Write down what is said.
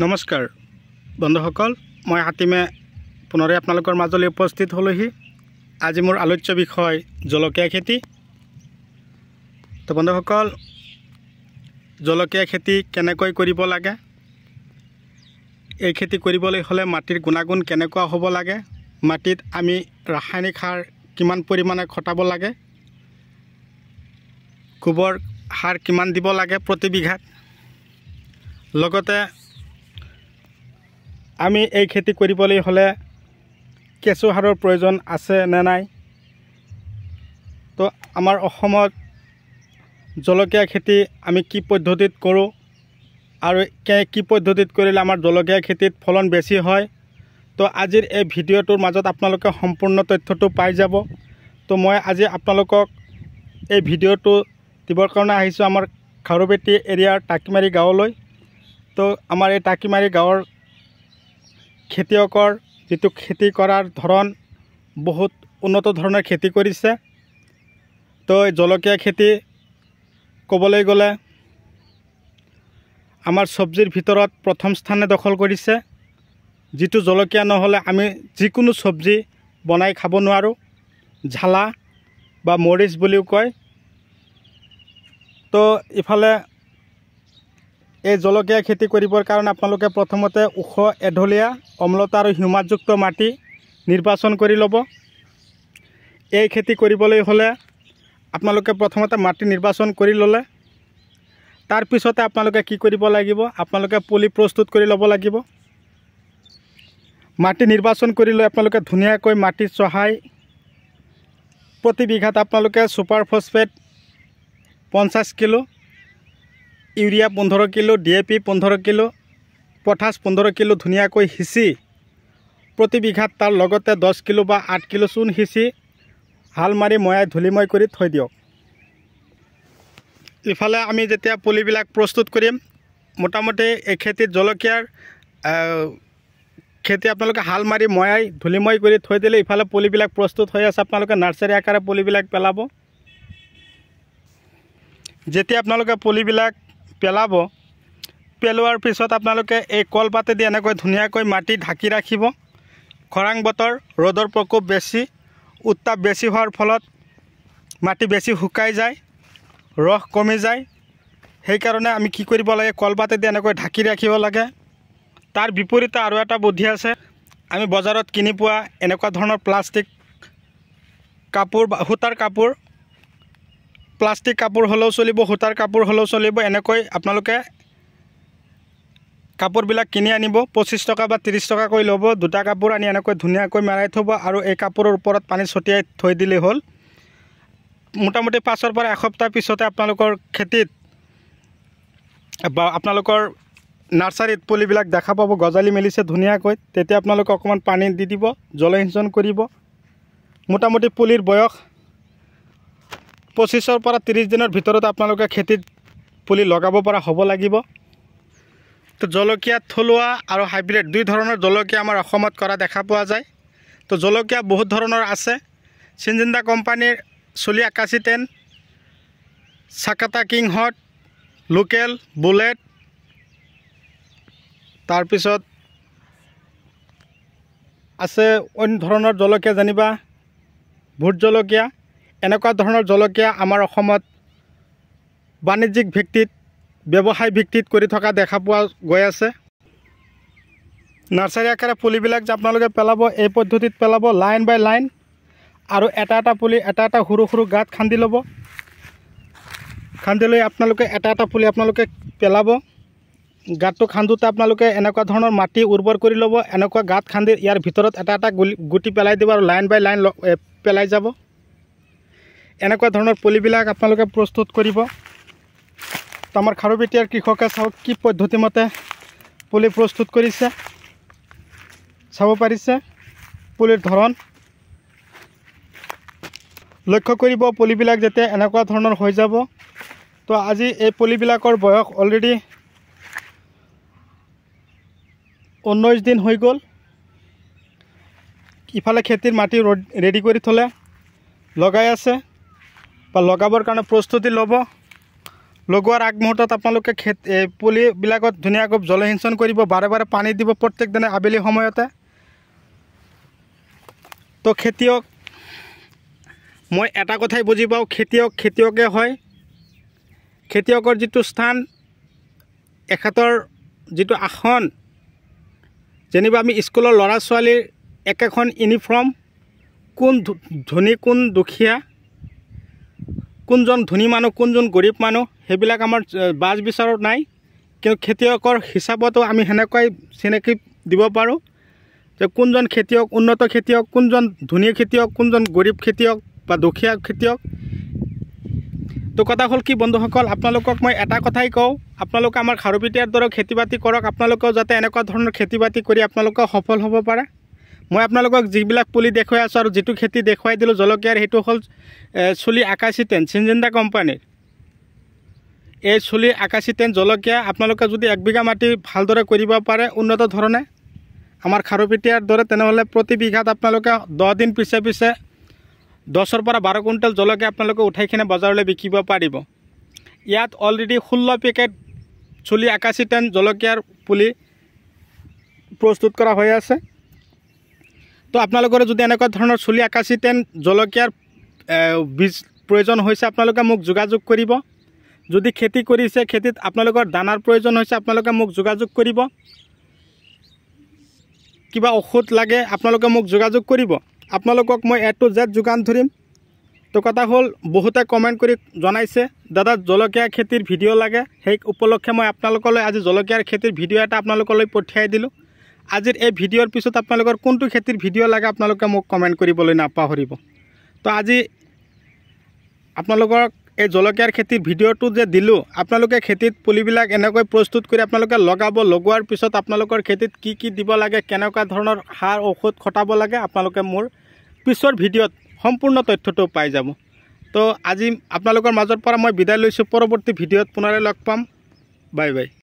নমস্কাৰ বন্ধুসকল, মই হাতিমে পুনৰে আপোনালোকৰ মাজলৈ উপস্থিত হ'লোহি। আজি মোৰ আলোচ্য বিষয় জলকীয়া খেতি। তো বন্ধুসকল, জলকীয়া খেতি কেনেকৈ কৰিব লাগে, এই খেতি কৰিবলৈ হ'লে মাটিৰ গুণাগুণ কেনেকুৱা হ'ব লাগে, মাটিত আমি ৰাসায়নিক সাৰ কিমান পৰিমাণে খটাব লাগে, গোবৰ সাৰ কিমান দিব লাগে প্ৰতি বিঘাত, লগতে আমি এই খেতি কৰিবলৈ হ'লে কেঁচু সাৰৰ প্ৰয়োজন আছে নে নাই। তো আমাৰ অসমত জলকীয়া খেতি আমি কি পদ্ধতিত কৰোঁ আৰু কি পদ্ধতিত কৰিলে আমাৰ জলকীয়া খেতিত ফলন বেছি হয়। তো আজিৰ এই ভিডিঅ'টোৰ মাজত আপোনালোকে সম্পূৰ্ণ তথ্যটো পাই যাব। তো মই আজি আপোনালোকক এই ভিডিঅ'টো দিবৰ কাৰণে আহিছোঁ আমাৰ খাৰুপেটী এৰিয়াৰ টাকিমাৰী গাঁৱলৈ। তো আমাৰ এই টাকিমাৰী গাঁৱৰ খেতিয়কৰ যিটো খেতি কৰাৰ ধৰণ, বহুত উন্নত ধৰণৰ খেতি কৰিছে। তো এই জলকীয়া খেতি ক'বলৈ গ'লে আমাৰ চব্জিৰ ভিতৰত প্ৰথম স্থানে দখল কৰিছে। যিটো জলকীয়া নহ'লে আমি যিকোনো চব্জি বনাই খাব নোৱাৰোঁ, ঝালা বা মৰিচ বুলিও কয়। তো ইফালে এই জলকীয়া খেতি কৰিবৰ কাৰণে আপোনালোকে প্ৰথমতে ওখ এঢলীয়া অম্লতা আৰু হিউমাছযুক্ত মাটি নিৰ্বাচন কৰি ল'ব। এই খেতি কৰিবলৈ হ'লে আপোনালোকে প্ৰথমতে মাটি নিৰ্বাচন কৰি ল'লে তাৰপিছতে আপোনালোকে কি কৰিব লাগিব, আপোনালোকে পুলি প্ৰস্তুত কৰি ল'ব লাগিব। মাটি নিৰ্বাচন কৰি লৈ আপোনালোকে ধুনীয়াকৈ মাটি চহাই প্ৰতি বিঘাত আপোনালোকে super phosphate 50 kilo, urea 15 kilo, DAP 15 kilo, potash 15 kilo ধুনীয়াকৈ সিঁচি প্ৰতি বিঘাত তাৰ লগতে 10 কিলো বা 8 কিলো চূণ সিঁচি হাল মাৰি ময়াই ধূলিময় কৰি থৈ দিয়ক। ইফালে আমি যেতিয়া পুলিবিলাক প্ৰস্তুত কৰিম, মোটামুটি এই খেতিত জলকীয়াৰ খেতি আপোনালোকে হাল মাৰি ময়াই ধূলিময় কৰি থৈ দিলে ইফালে পুলিবিলাক প্ৰস্তুত হৈ আছে। আপোনালোকে নাৰ্চাৰী আকাৰে পুলিবিলাক পেলাব। যেতিয়া আপোনালোকে পুলিবিলাক পেলাব, পেলোৱাৰ পিছত আপোনালোকে এই কলপাতেদি এনেকৈ ধুনীয়াকৈ মাটি ঢাকি ৰাখিব। খৰাং বতৰ, ৰ'দৰ প্ৰকোপ বেছি, উত্তাপ বেছি হোৱাৰ ফলত মাটি বেছি শুকাই যায়, ৰস কমি যায়। সেইকাৰণে আমি কি কৰিব লাগে, কলপাতেদি এনেকৈ ঢাকি ৰাখিব লাগে। তাৰ বিপৰীতে আৰু এটা বুদ্ধি আছে। আমি বজাৰত কিনি পোৱা এনেকুৱা ধৰণৰ প্লাষ্টিক কাপোৰ বা সূতাৰ কাপোৰ, প্লাষ্টিক কাপোৰ হ'লেও চলিব, সূতাৰ কাপোৰ হ'লেও চলিব। এনেকৈ আপোনালোকে কাপোৰবিলাক কিনি আনিব, 25 টকা বা 30 টকাকৈ ল'ব। দুটা কাপোৰ আনি এনেকৈ ধুনীয়াকৈ মেৰাই থ'ব আৰু এই কাপোৰৰ ওপৰত পানী ছটিয়াই থৈ দিলেই হ'ল। মোটামুটি 5 পৰা এসপ্তাহ পিছতে আপোনালোকৰ খেতিত বা আপোনালোকৰ নাৰ্চাৰীত পুলিবিলাক দেখা পাব গজালি মেলিছে ধুনীয়াকৈ। তেতিয়া আপোনালোকে অকণমান পানী দি দিব, জলসিঞ্চন কৰিব। মোটামুটি পুলিৰ বয়স 25 পৰা 30 দিনৰ ভিতৰত আপোনালোকে খেতিত পুলি লগাব পৰা হ'ব লাগিব। তো জলকীয়া থলুৱা আৰু হাইব্ৰিড দুই ধৰণৰ জলকীয়া আমাৰ অসমত কৰা দেখা পোৱা যায়। তো জলকীয়া বহুত ধৰণৰ আছে। চিনজিন্দা কোম্পানীৰ চলি 8110, চাকাতা কিং হট, লোকেল, বুলেট, তাৰপিছত আছে অন্য ধৰণৰ জলকীয়া যেনিবা ভোট জলকীয়া। এনেকুৱা ধৰণৰ জলকীয়া আমাৰ অসমত বাণিজ্যিক ভিত্তিত, ব্যৱসায় ভিত্তিত কৰি থকা দেখা পোৱা গৈ আছে। নাৰ্চাৰী আকাৰে পুলিবিলাক যে আপোনালোকে পেলাব, এই পদ্ধতিত পেলাব, লাইন বাই লাইন, আৰু এটা এটা পুলি এটা এটা সৰু সৰু গাঁত খান্দি ল'ব। খান্দি লৈ আপোনালোকে এটা এটা পুলি আপোনালোকে পেলাব। গাঁতটো খান্দোতে আপোনালোকে এনেকুৱা ধৰণৰ মাটি উৰ্বৰ কৰি ল'ব। এনেকুৱা গাঁত খান্দি ইয়াৰ ভিতৰত এটা এটা গুটি পেলাই দিব আৰু লাইন বাই লাইন পেলাই যাব। এনেকুৱা ধৰণৰ পুলিবিলাক আপোনালোকে প্ৰস্তুত কৰিব। তো আমাৰ খাৰুপেটীয়াৰ কৃষকে চাওক কি পদ্ধতিমতে পুলি প্ৰস্তুত কৰিছে, চাব পাৰিছে পুলিৰ ধৰণ। লক্ষ্য কৰিব পুলিবিলাক যেতিয়া এনেকুৱা ধৰণৰ হৈ যাব। তো আজি এই পুলিবিলাকৰ বয়স অলৰেডি 19 দিন হৈ গ'ল। ইফালে খেতিৰ মাটি ৰেডি কৰি থ'লে, লগাই আছে বা লগাবৰ কাৰণে প্ৰস্তুতি ল'ব। লগোৱাৰ আগমুহূৰ্তত আপোনালোকে পুলিবিলাকত ধুনীয়াকৈ জলসিঞ্চন কৰিব, বাৰে বাৰে পানী দিব প্ৰত্যেক দিনে আবেলি সময়তে। তো খেতিয়ক, মই এটা কথাই বুজি পাওঁ, খেতিয়কে হয়। খেতিয়কৰ যিটো স্থান, এখেতৰ যিটো আসন, যেনিবা আমি স্কুলৰ ল'ৰা ছোৱালীৰ একেখন ইউনিফৰ্ম, কোন ধনী কোন দুখীয়া, কোনজন ধনী মানুহ কোনজন গৰীব মানুহ, সেইবিলাক আমাৰ বাজ বিচাৰত নাই। কিন্তু খেতিয়কৰ হিচাপতো আমি সেনেকৈ চিনাকি দিব পাৰোঁ যে কোনজন খেতিয়ক উন্নত খেতিয়ক, কোনজন ধনী খেতিয়ক, কোনজন গৰীব খেতিয়ক বা দুখীয়া খেতিয়ক। তো কথা হ'ল কি বন্ধুসকল, আপোনালোকক মই এটা কথাই কওঁ, আপোনালোকে আমাৰ খাৰুপেটীয়াৰ দৰে খেতি বাতি কৰক, আপোনালোকেও যাতে এনেকুৱা ধৰণৰ খেতি বাতি কৰি আপোনালোকেও সফল হ'ব পাৰে। মই আপোনালোকক যিবিলাক পুলি দেখুৱাই আছোঁ আৰু যিটো খেতি দেখুৱাই দিলোঁ জলকীয়াৰ, সেইটো হ'ল চুলি 8110 চিনজিন্দা কোম্পানীৰ। এই চুলি 8110 জলকীয়া আপোনালোকে যদি 1 বিঘা মাটি ভালদৰে কৰিব পাৰে উন্নত ধৰণে আমাৰ খাৰুপেটীয়াৰ দৰে, তেনেহ'লে প্ৰতি বিঘাত আপোনালোকে 10 দিন পিছে পিছে 10 পৰা 12 কুইণ্টেল জলকীয়া আপোনালোকে উঠাই কিনে বজাৰলৈ বিকিব পাৰিব। ইয়াত অলৰেডি 16 পেকেট চুলি 8110 জলকীয়াৰ পুলি প্ৰস্তুত কৰা হৈ আছে। তো আপোনালোকৰ যদি এনেকুৱা ধৰণৰ চুলি 8110 জলকীয়াৰ বীজ প্ৰয়োজন হৈছে আপোনালোকে মোক যোগাযোগ কৰিব। যদি খেতি কৰিছে, খেতিত আপোনালোকৰ দানাৰ প্ৰয়োজন হৈছে আপোনালোকে মোক যোগাযোগ কৰিব। কিবা ঔষধ লাগে আপোনালোকে মোক যোগাযোগ কৰিব, আপোনালোকক মই A to Z যোগান ধৰিম। তো কথা হ'ল বহুতে কমেণ্ট কৰি জনাইছে দাদা জলকীয়া খেতিৰ ভিডিঅ' লাগে, সেই উপলক্ষে মই আপোনালোকলৈ আজি জলকীয়াৰ খেতিৰ ভিডিঅ' এটা আপোনালোকলৈ পঠিয়াই দিলোঁ। আজিৰ এই ভিডিঅ'ৰ পিছত আপোনালোকৰ কোনটো খেতিৰ ভিডিঅ' লাগে আপোনালোকে মোক কমেণ্ট কৰিবলৈ নাপাহৰিব। তো আজি আপোনালোকক এই জলকীয়াৰ খেতিৰ ভিডিঅ'টো যে দিলোঁ, আপোনালোকে খেতিত পুলিবিলাক এনেকৈ প্ৰস্তুত কৰি আপোনালোকে লগাব, লগোৱাৰ পিছত আপোনালোকৰ খেতিত কি কি দিব লাগে, কেনেকুৱা ধৰণৰ সাৰ ঔষধ খটাব লাগে, আপোনালোকে মোৰ পিছৰ ভিডিঅ'ত সম্পূৰ্ণ তথ্যটো পাই যাব। তো আজি আপোনালোকৰ মাজৰ পৰা মই বিদায় লৈছোঁ, পৰৱৰ্তী ভিডিঅ'ত পুনৰাই লগ পাম। Bye bye.